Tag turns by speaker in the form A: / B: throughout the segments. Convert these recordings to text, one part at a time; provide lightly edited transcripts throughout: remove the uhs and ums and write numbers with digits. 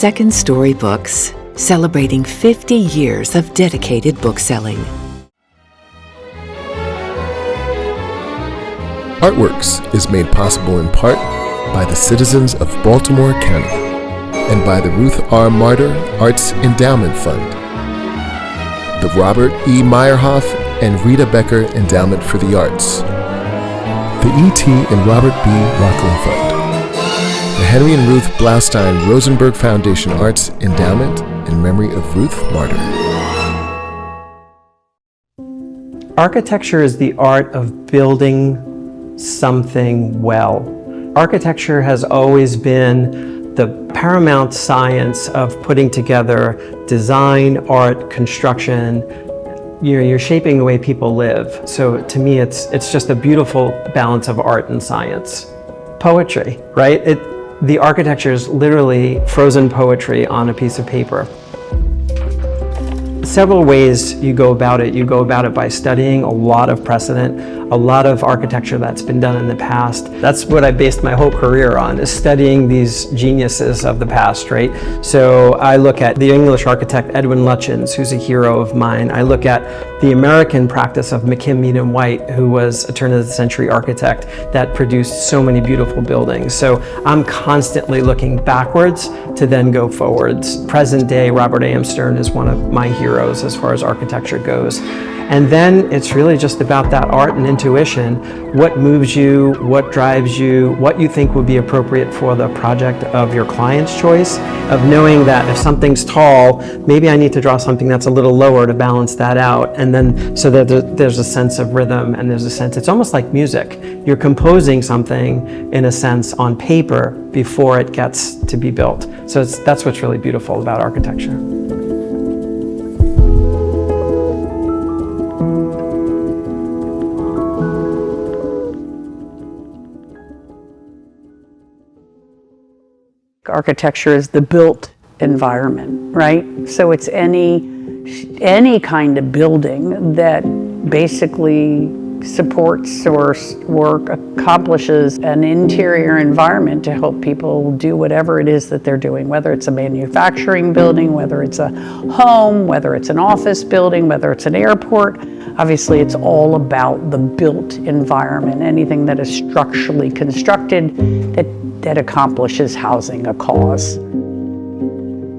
A: Second Story Books, celebrating 50 years of dedicated bookselling.
B: Artworks is made possible in part by the citizens of Baltimore County and by the Ruth R. Martyr Arts Endowment Fund, the Robert E. Meyerhoff and Rita Becker Endowment for the Arts, the E.T. and Robert B. Rockland Fund, the Henry and Ruth Blaustein Rosenberg Foundation Arts Endowment in memory of Ruth Martyr.
C: Architecture is the art of building something well. Architecture has always been the paramount science of putting together design, art, construction. You're shaping the way people live. So to me, it's just a beautiful balance of art and science. Poetry, right? The architecture is literally frozen poetry on a piece of paper. Several ways you go about it. You go about it by studying a lot of precedent, a lot of architecture that's been done in the past. That's what I based my whole career on, is studying these geniuses of the past, right? So I look at the English architect Edwin Lutyens, who's a hero of mine. I look at the American practice of McKim, Mead & White, who was a turn-of-the-century architect that produced so many beautiful buildings. So I'm constantly looking backwards to then go forwards. Present day, Robert A.M. Stern is one of my heroes as far as architecture goes. And then it's really just about that art and intuition. What moves you, what drives you, what you think would be appropriate for the project of your client's choice, of knowing that if something's tall, maybe I need to draw something that's a little lower to balance that out. And then so that there's a sense of rhythm and there's a sense, it's almost like music. You're composing something in a sense on paper before it gets to be built. So that's what's really beautiful about architecture.
D: Architecture is the built environment, right? So it's any kind of building that basically supports or accomplishes an interior environment to help people do whatever it is that they're doing, whether it's a manufacturing building, whether it's a home, whether it's an office building, whether it's an airport. Obviously, it's all about the built environment, anything that is structurally constructed that accomplishes housing a cause.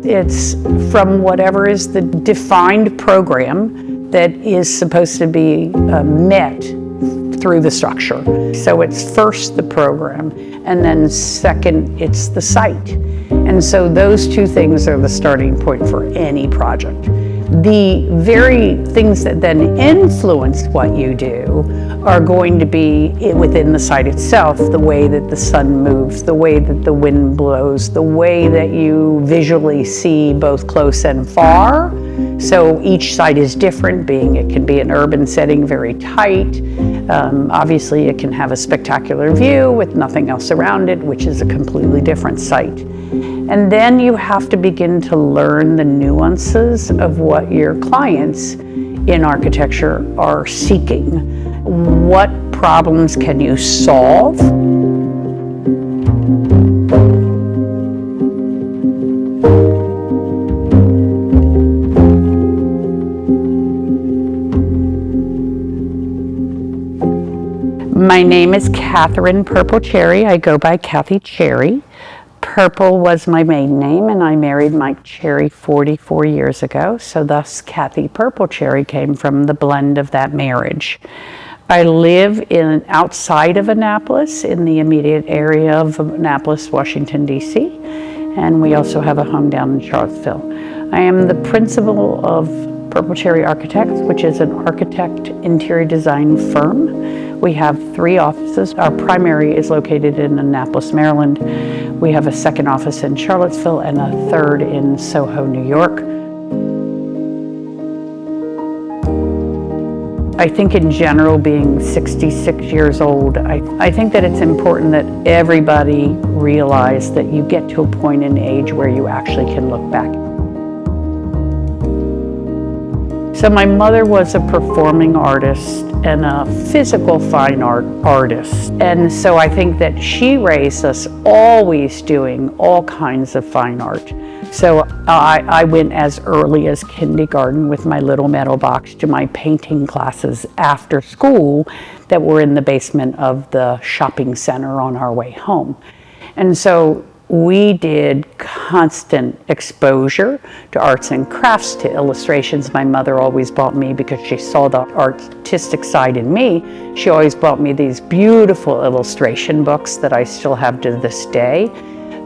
D: It's from whatever is the defined program that is supposed to be met through the structure. So it's first the program, and then second, it's the site. And so those two things are the starting point for any project. The very things that then influence what you do are going to be within the site itself, the way that the sun moves, the way that the wind blows, the way that you visually see both close and far. So each site is different, it can be an urban setting, very tight. Obviously it can have a spectacular view with nothing else around it, which is a completely different site. And then you have to begin to learn the nuances of what your clients in architecture are seeking. What problems can you solve? My name is Catherine Purple Cherry. I go by Kathy Cherry. Purple was my maiden name, and I married Mike Cherry 44 years ago, so thus Kathy Purple Cherry came from the blend of that marriage. I live outside of Annapolis, in the immediate area of Annapolis, Washington, D.C., and we also have a home down in Charlottesville. I am the principal of Purple Cherry Architects, which is an architect interior design firm. We have 3 offices. Our primary is located in Annapolis, Maryland. We have a second office in Charlottesville and a third in Soho, New York. I think in general, being 66 years old, I think that it's important that everybody realize that you get to a point in age where you actually can look back. So my mother was a performing artist and a physical fine art artist. And so I think that she raised us always doing all kinds of fine art. So I went as early as kindergarten with my little metal box to my painting classes after school that were in the basement of the shopping center on our way home. And so we did constant exposure to arts and crafts, to illustrations. My mother always bought me, because she saw the artistic side in me, she always bought me these beautiful illustration books that I still have to this day.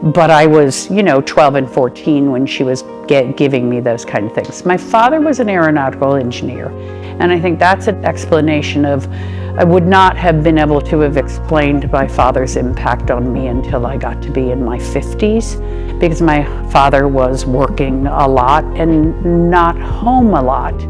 D: But I was, 12 and 14 when she was giving me those kind of things. My father was an aeronautical engineer, and I think that's an explanation of, I would not have been able to have explained my father's impact on me until I got to be in my 50s, because my father was working a lot and not home a lot.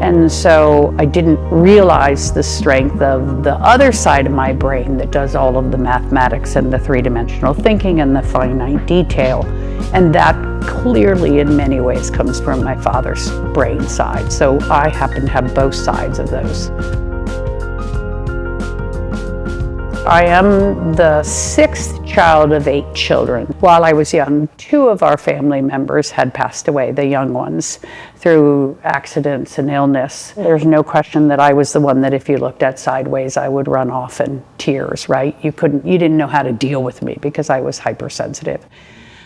D: And so I didn't realize the strength of the other side of my brain that does all of the mathematics and the three-dimensional thinking and the finite detail. And that clearly in many ways comes from my father's brain side. So I happen to have both sides of those. I am the 6th child of 8 children. While I was young, 2 of our family members had passed away, the young ones, through accidents and illness. There's no question that I was the one that if you looked at sideways, I would run off in tears, right? You didn't know how to deal with me because I was hypersensitive.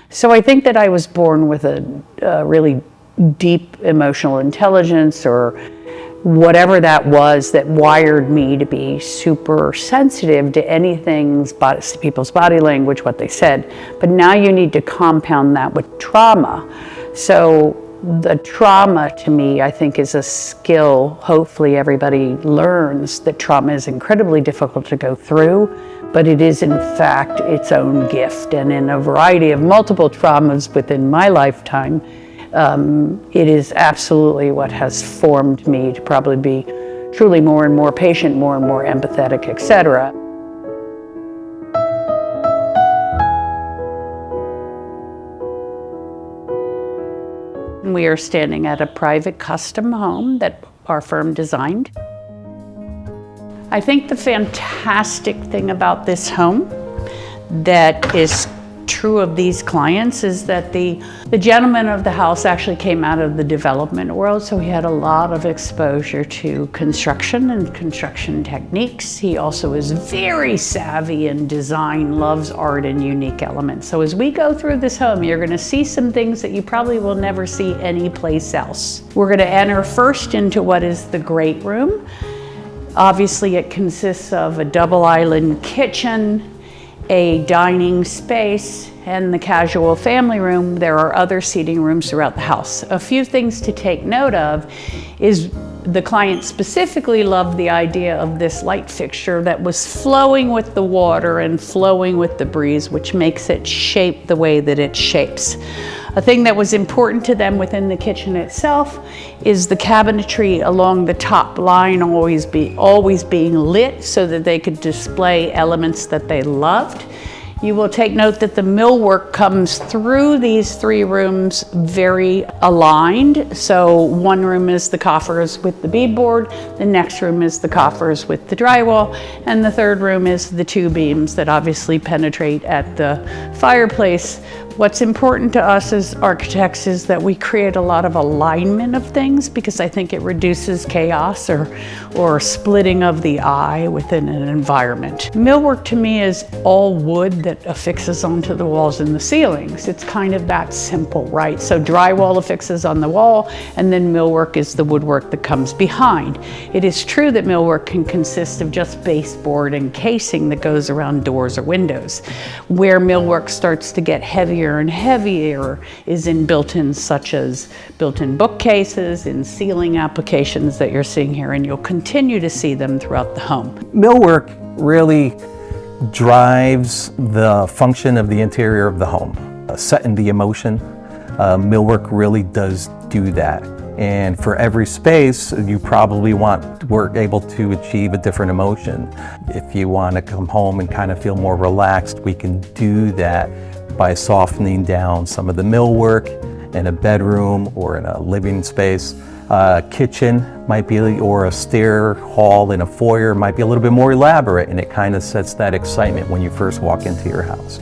D: So I think that I was born with a really deep emotional intelligence, or whatever that was, that wired me to be super sensitive to anything, people's body language, what they said. But now you need to compound that with trauma. So the trauma to me, I think, is a skill. Hopefully everybody learns that trauma is incredibly difficult to go through, but it is in fact its own gift. And in a variety of multiple traumas within my lifetime, it is absolutely what has formed me to probably be truly more and more patient, more and more empathetic, etc. We are standing at a private custom home that our firm designed. I think the fantastic thing about this home that is true of these clients is that the gentleman of the house actually came out of the development world, so he had a lot of exposure to construction and construction techniques. He also is very savvy in design, loves art and unique elements. So as we go through this home, you're going to see some things that you probably will never see anyplace else. We're going to enter first into what is the great room. Obviously it consists of a double island kitchen, a dining space, and the casual family room. There are other seating rooms throughout the house. A few things to take note of is the client specifically loved the idea of this light fixture that was flowing with the water and flowing with the breeze, which makes it shape the way that it shapes. A thing that was important to them within the kitchen itself is the cabinetry along the top line always being lit so that they could display elements that they loved. You will take note that the millwork comes through these 3 rooms very aligned. So one room is the coffers with the beadboard, the next room is the coffers with the drywall, and the third room is the 2 beams that obviously penetrate at the fireplace. What's important to us as architects is that we create a lot of alignment of things, because I think it reduces chaos or splitting of the eye within an environment. Millwork to me is all wood that affixes onto the walls and the ceilings. It's kind of that simple, right? So drywall affixes on the wall, and then millwork is the woodwork that comes behind. It is true that millwork can consist of just baseboard and casing that goes around doors or windows. Where millwork starts to get heavier and heavier is in built-ins, such as built-in bookcases, in ceiling applications that you're seeing here, and you'll continue to see them throughout the home.
E: Millwork really drives the function of the interior of the home, setting the emotion. Millwork really does do that. And for every space, you probably we're able to achieve a different emotion. If you want to come home and kind of feel more relaxed, we can do that by softening down some of the millwork in a bedroom or in a living space. Kitchen might be, or a stair hall in a foyer might be a little bit more elaborate, and it kind of sets that excitement when you first walk into your house.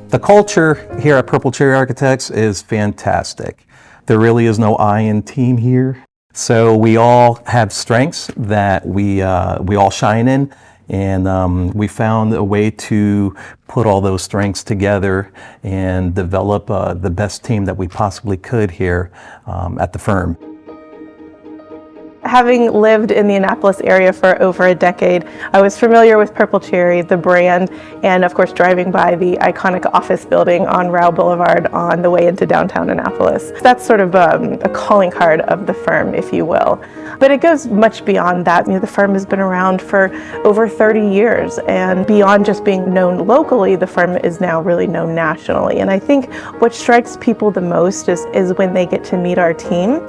E: The culture here at Purple Cherry Architects is fantastic. There really is no I in team here. So we all have strengths that we all shine in, and we found a way to put all those strengths together and develop the best team that we possibly could here at the firm.
F: Having lived in the Annapolis area for over a decade, I was familiar with Purple Cherry, the brand, and of course driving by the iconic office building on Rao Boulevard on the way into downtown Annapolis. That's sort of a calling card of the firm, if you will. But it goes much beyond that. You know, the firm has been around for over 30 years, and beyond just being known locally, the firm is now really known nationally. And I think what strikes people the most is when they get to meet our team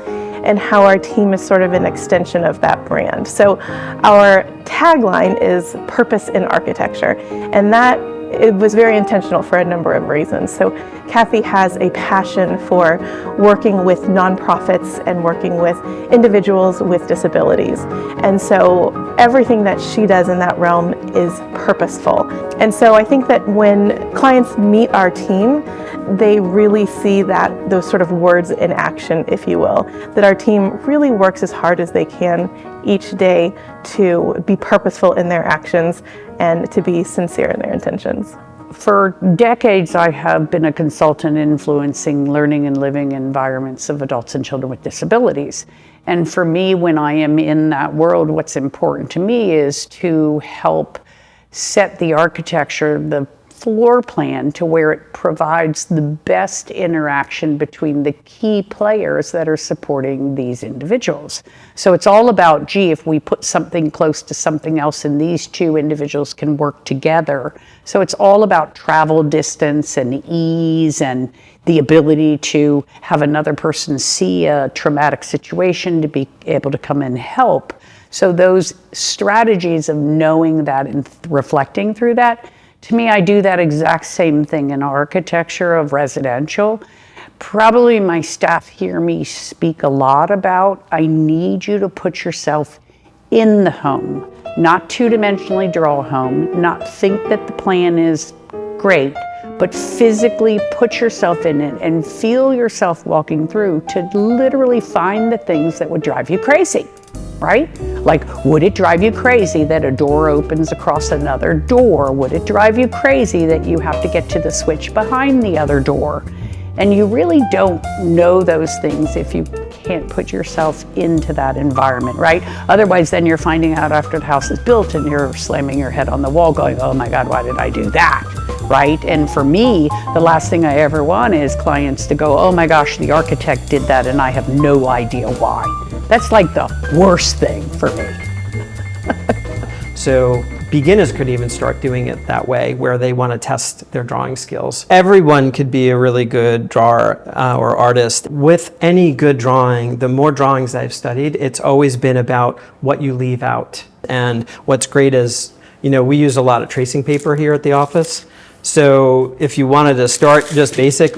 F: and how our team is sort of an extension of that brand. So our tagline is purpose in architecture, and that it was very intentional for a number of reasons. So Kathy has a passion for working with nonprofits and working with individuals with disabilities. And so everything that she does in that realm is purposeful. And so I think that when clients meet our team, they really see that those sort of words in action, if you will, that our team really works as hard as they can each day to be purposeful in their actions and to be sincere in their intentions.
D: For decades, I have been a consultant influencing learning and living environments of adults and children with disabilities. And for me, when I am in that world, what's important to me is to help set the architecture, the floor plan to where it provides the best interaction between the key players that are supporting these individuals. So it's all about, gee, if we put something close to something else and these two individuals can work together. So it's all about travel distance and ease and the ability to have another person see a traumatic situation to be able to come and help. So those strategies of knowing that and reflecting through that, to me, I do that exact same thing in architecture of residential. Probably my staff hear me speak a lot about, I need you to put yourself in the home, not two-dimensionally draw a home, not think that the plan is great, but physically put yourself in it and feel yourself walking through to literally find the things that would drive you crazy. Right? Like, would it drive you crazy that a door opens across another door? Would it drive you crazy that you have to get to the switch behind the other door? And you really don't know those things if you can't put yourself into that environment, right? Otherwise, then you're finding out after the house is built and you're slamming your head on the wall going, oh my God, why did I do that? Right? And for me, the last thing I ever want is clients to go, oh my gosh, the architect did that and I have no idea why. That's like the worst thing for me.
C: So beginners could even start doing it that way, where they want to test their drawing skills. Everyone could be a really good drawer or artist. With any good drawing, the more drawings I've studied, it's always been about what you leave out. And what's great is, you know, we use a lot of tracing paper here at the office. So if you wanted to start just basic,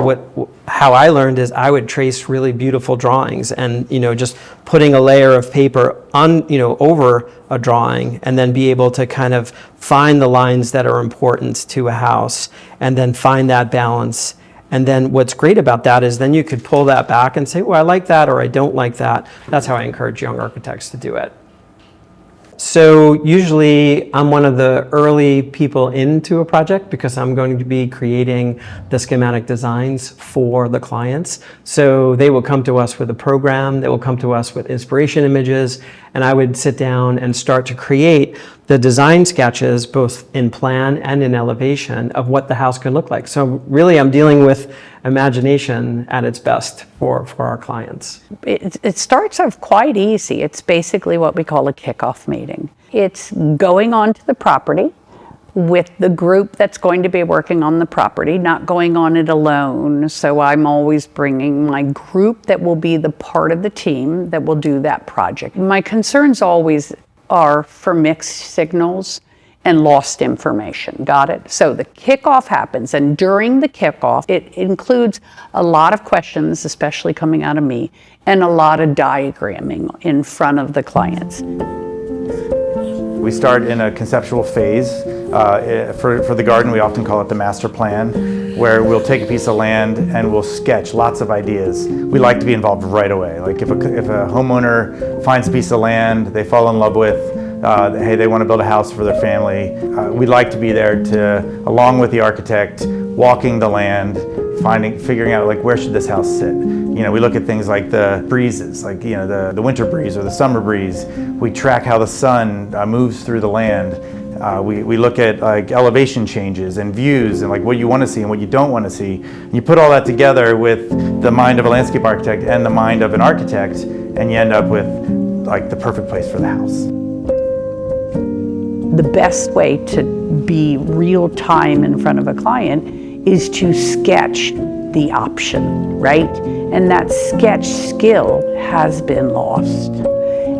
C: how I learned is I would trace really beautiful drawings, and just putting a layer of paper on over a drawing, and then be able to kind of find the lines that are important to a house, and then find that balance. And then what's great about that is then you could pull that back and say, well, I like that or I don't like that. That's how I encourage young architects to do it. So usually I'm one of the early people into a project because I'm going to be creating the schematic designs for the clients. So they will come to us with a program, they will come to us with inspiration images, and I would sit down and start to create the design sketches, both in plan and in elevation, of what the house could look like. So really I'm dealing with imagination at its best for our clients.
D: It starts off quite easy. It's basically what we call a kickoff meeting. It's going onto the property with the group that's going to be working on the property, not going on it alone. So I'm always bringing my group that will be the part of the team that will do that project. My concerns always are for mixed signals and lost information. Got it? So the kickoff happens, and during the kickoff, it includes a lot of questions, especially coming out of me, and a lot of diagramming in front of the clients.
G: We start in a conceptual phase For the garden, we often call it the master plan, where we'll take a piece of land and we'll sketch lots of ideas. We like to be involved right away. Like if a homeowner finds a piece of land they fall in love with, hey, they want to build a house for their family, we like to be there to, along with the architect, walking the land, figuring out like where should this house sit. You know, we look at things like the breezes, like, you know, the winter breeze or the summer breeze. We track how the sun moves through the land. We look at like elevation changes and views and like what you want to see and what you don't want to see. And you put all that together with the mind of a landscape architect and the mind of an architect, and you end up with like the perfect place for the house.
D: The best way to be real time in front of a client is to sketch the option, right? And that sketch skill has been lost.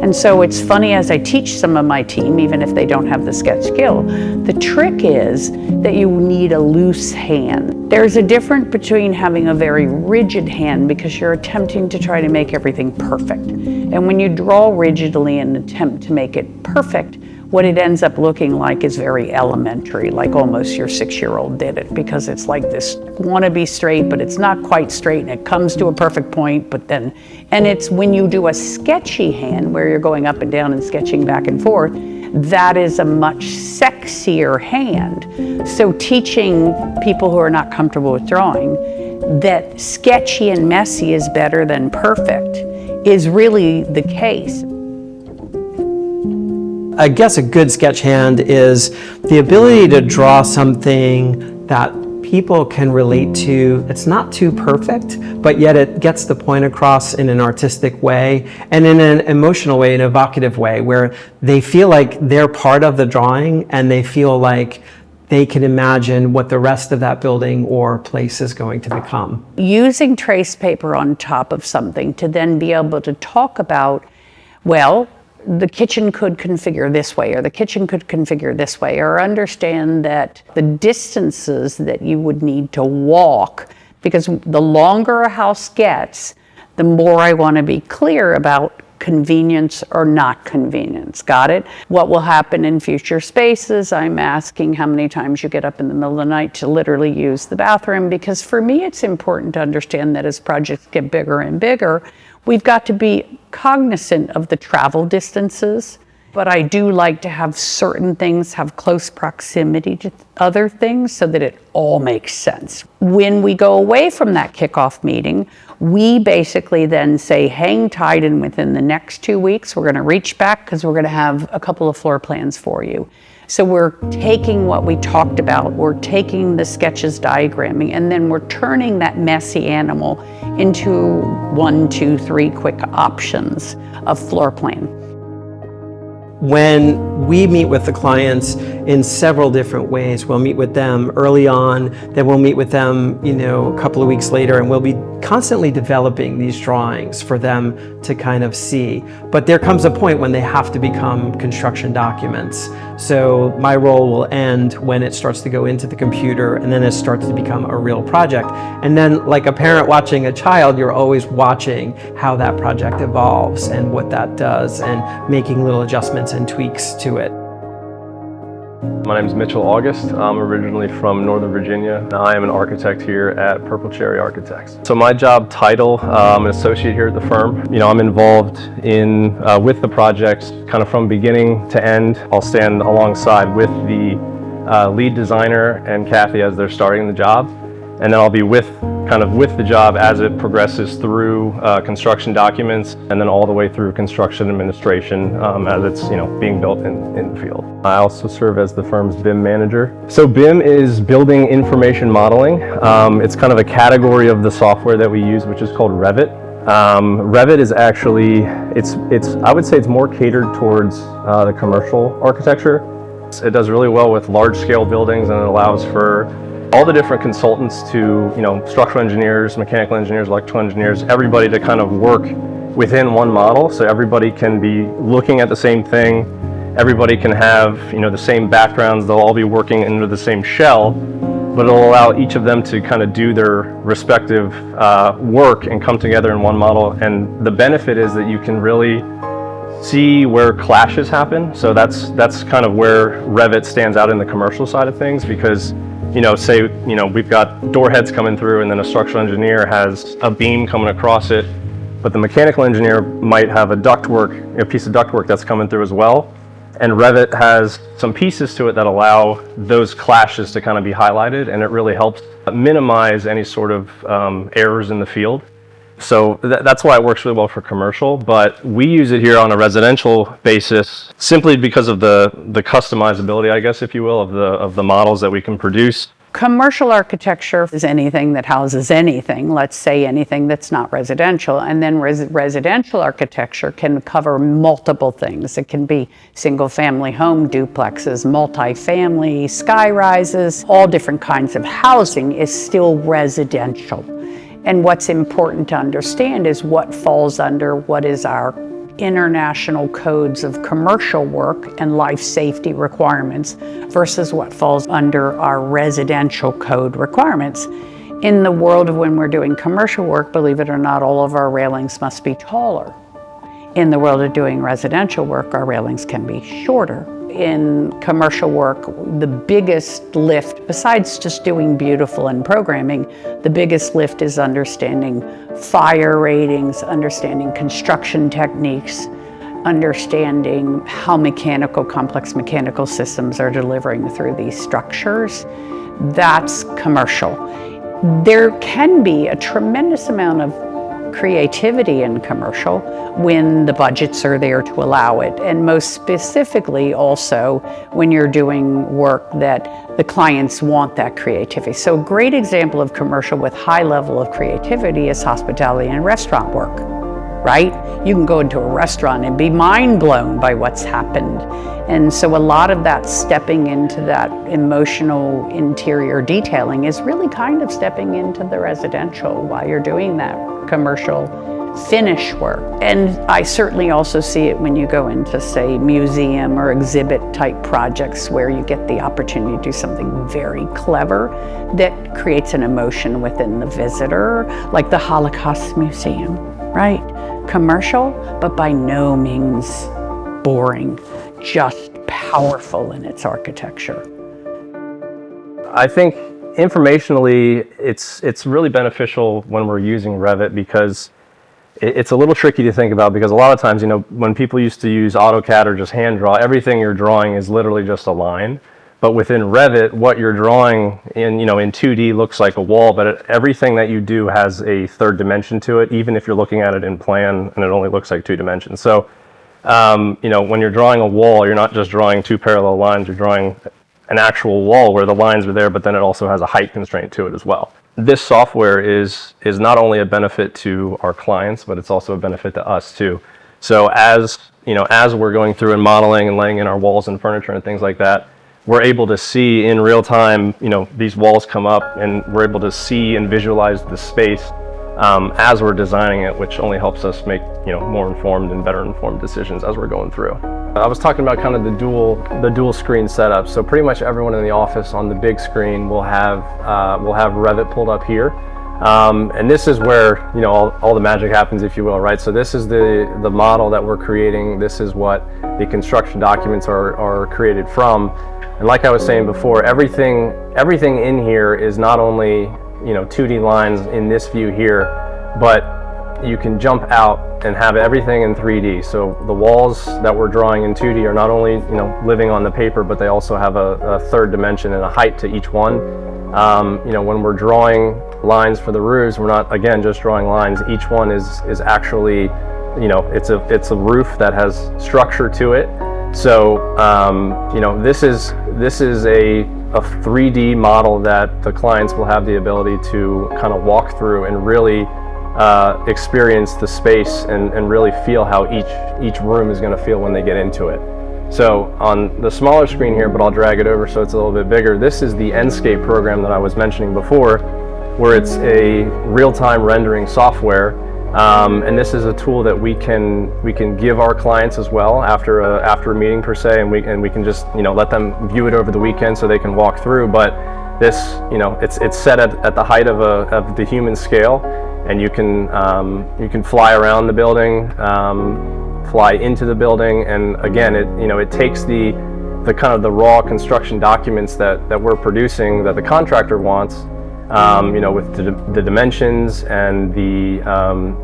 D: And so it's funny, as I teach some of my team, even if they don't have the sketch skill, the trick is that you need a loose hand. There's a difference between having a very rigid hand because you're attempting to try to make everything perfect. And when you draw rigidly and attempt to make it perfect, what it ends up looking like is very elementary, like almost your 6-year-old did it, because it's like this wannabe straight, but it's not quite straight, and it comes to a perfect point, but then, and it's when you do a sketchy hand where you're going up and down and sketching back and forth, that is a much sexier hand. So teaching people who are not comfortable with drawing that sketchy and messy is better than perfect is really the case.
C: I guess a good sketch hand is the ability to draw something that people can relate to. It's not too perfect, but yet it gets the point across in an artistic way and in an emotional way, an evocative way, where they feel like they're part of the drawing and they feel like they can imagine what the rest of that building or place is going to become.
D: Using trace paper on top of something to then be able to talk about, well, the kitchen could configure this way, or the kitchen could configure this way, or understand that the distances that you would need to walk, because the longer a house gets, the more I want to be clear about convenience or not convenience. Got it? What will happen in future spaces? I'm asking how many times you get up in the middle of the night to literally use the bathroom, because for me it's important to understand that as projects get bigger and bigger, we've got to be cognizant of the travel distances, but I do like to have certain things have close proximity to other things so that it all makes sense. When we go away from that kickoff meeting, we basically then say, hang tight, and within the next 2 weeks, we're gonna reach back because we're gonna have a couple of floor plans for you. So we're taking what we talked about, we're taking the sketches, diagramming, and then we're turning that messy animal into 1, 2, 3 quick options of floor plan.
C: When we meet with the clients in several different ways, we'll meet with them early on, then we'll meet with them, a couple of weeks later, and we'll be constantly developing these drawings for them to kind of see. But there comes a point when they have to become construction documents. So my role will end when it starts to go into the computer, and then it starts to become a real project. And then, like a parent watching a child, you're always watching how that project evolves and what that does, and making little adjustments and tweaks to it.
H: My name is Mitchell August. I'm originally from Northern Virginia. I am an architect here at Purple Cherry Architects. So my job title, I'm an associate here at the firm. I'm involved in with the project kind of from beginning to end. I'll stand alongside with the lead designer and Kathy as they're starting the job, and then I'll be with the job as it progresses through construction documents, and then all the way through construction administration as it's being built in the field. I also serve as the firm's BIM manager. So BIM is Building Information Modeling. It's kind of a category of the software that we use, which is called Revit. Revit is actually, I would say it's more catered towards the commercial architecture. It does really well with large-scale buildings, and it allows for all the different consultants to, structural engineers, mechanical engineers, electrical engineers, everybody to kind of work within one model, so everybody can be looking at the same thing, everybody can have, the same backgrounds, they'll all be working under the same shell, but it'll allow each of them to kind of do their respective work and come together in one model. And the benefit is that you can really see where clashes happen. So that's kind of where Revit stands out in the commercial side of things, because say we've got door heads coming through, and then a structural engineer has a beam coming across it, but the mechanical engineer might have a piece of ductwork that's coming through as well. And Revit has some pieces to it that allow those clashes to kind of be highlighted, and it really helps minimize any sort of errors in the field. So that's why it works really well for commercial, but we use it here on a residential basis simply because of the customizability, I guess, if you will, of the models that we can produce.
D: Commercial architecture is anything that houses anything, let's say anything that's not residential. And then residential architecture can cover multiple things. It can be single-family home duplexes, multifamily, sky rises, all different kinds of housing is still residential. And what's important to understand is what falls under what is our international codes of commercial work and life safety requirements versus what falls under our residential code requirements. In the world of when we're doing commercial work, believe it or not, all of our railings must be taller. In the world of doing residential work, our railings can be shorter. In commercial work, the biggest lift, besides just doing beautiful and programming, the biggest lift is understanding fire ratings, understanding construction techniques, understanding how complex mechanical systems are delivering through these structures. That's commercial. There can be a tremendous amount of creativity in commercial when the budgets are there to allow it, and most specifically also when you're doing work that the clients want that creativity. So a great example of commercial with high level of creativity is hospitality and restaurant work, right? You can go into a restaurant and be mind blown by what's happened. And so a lot of that stepping into that emotional interior detailing is really kind of stepping into the residential while you're doing that commercial finish work. And I certainly also see it when you go into, say, museum or exhibit type projects where you get the opportunity to do something very clever that creates an emotion within the visitor, like the Holocaust Museum, right? Commercial, but by no means boring, just powerful in its architecture.
H: I think informationally, it's really beneficial when we're using Revit, because it's a little tricky to think about, because a lot of times, when people used to use AutoCAD or just hand draw, everything you're drawing is literally just a line. But within Revit, what you're drawing in 2D looks like a wall, but everything that you do has a third dimension to it, even if you're looking at it in plan and it only looks like 2 dimensions. So, when you're drawing a wall, you're not just drawing 2 parallel lines, you're drawing an actual wall where the lines are there, but then it also has a height constraint to it as well. This software is not only a benefit to our clients, but it's also a benefit to us too. So as we're going through and modeling and laying in our walls and furniture and things like that, we're able to see in real time, these walls come up, and we're able to see and visualize the space as we're designing it, which only helps us make more informed and better informed decisions as we're going through. I was talking about kind of the dual screen setup. So pretty much everyone in the office on the big screen will have Revit pulled up here, and this is where all the magic happens, if you will, right? So this is the model that we're creating. This is what the construction documents are created from. And like I was saying before, everything in here is not only 2D lines in this view here, but you can jump out and have everything in 3D. So the walls that we're drawing in 2D are not only living on the paper, but they also have a third dimension and a height to each one. When we're drawing lines for the roofs, we're not, again, just drawing lines. Each one is actually, it's a roof that has structure to it. So this is a 3D model that the clients will have the ability to kind of walk through and really experience the space and really feel how each room is going to feel when they get into it. So on the smaller screen here, but I'll drag it over so it's a little bit bigger, this is the Enscape program that I was mentioning before, where it's a real-time rendering software. And this is a tool that we can give our clients as well after a meeting per se, and we can just let them view it over the weekend so they can walk through. But this it's set at the height of the human scale, and you can fly around the building fly into the building. And again, it takes the kind of the raw construction documents that we're producing that the contractor wants, with the dimensions and the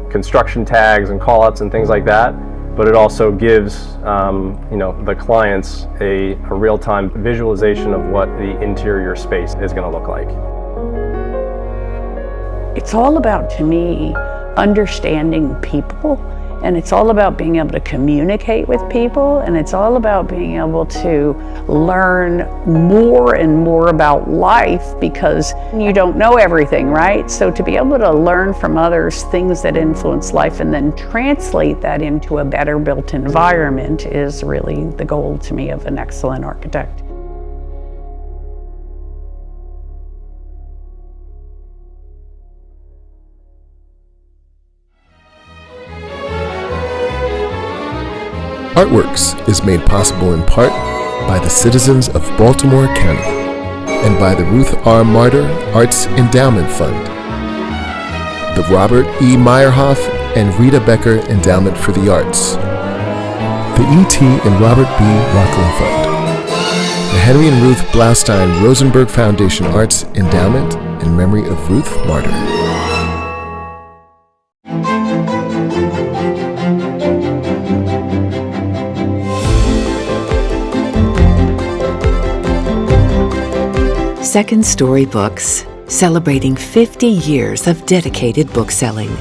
H: construction tags and callouts and things like that. But it also gives the clients a real-time visualization of what the interior space is going to look like.
D: It's all about, to me, understanding people, and it's all about being able to communicate with people, and it's all about being able to learn more and more about life, because you don't know everything, right? So to be able to learn from others things that influence life and then translate that into a better built environment is really the goal, to me, of an excellent architect.
B: Artworks is made possible in part by the citizens of Baltimore County and by the Ruth R. Martyr Arts Endowment Fund, the Robert E. Meyerhoff and Rita Becker Endowment for the Arts, the E.T. and Robert B. Rockland Fund, the Henry and Ruth Blaustein Rosenberg Foundation Arts Endowment in memory of Ruth Martyr.
A: Second Story Books, celebrating 50 years of dedicated bookselling.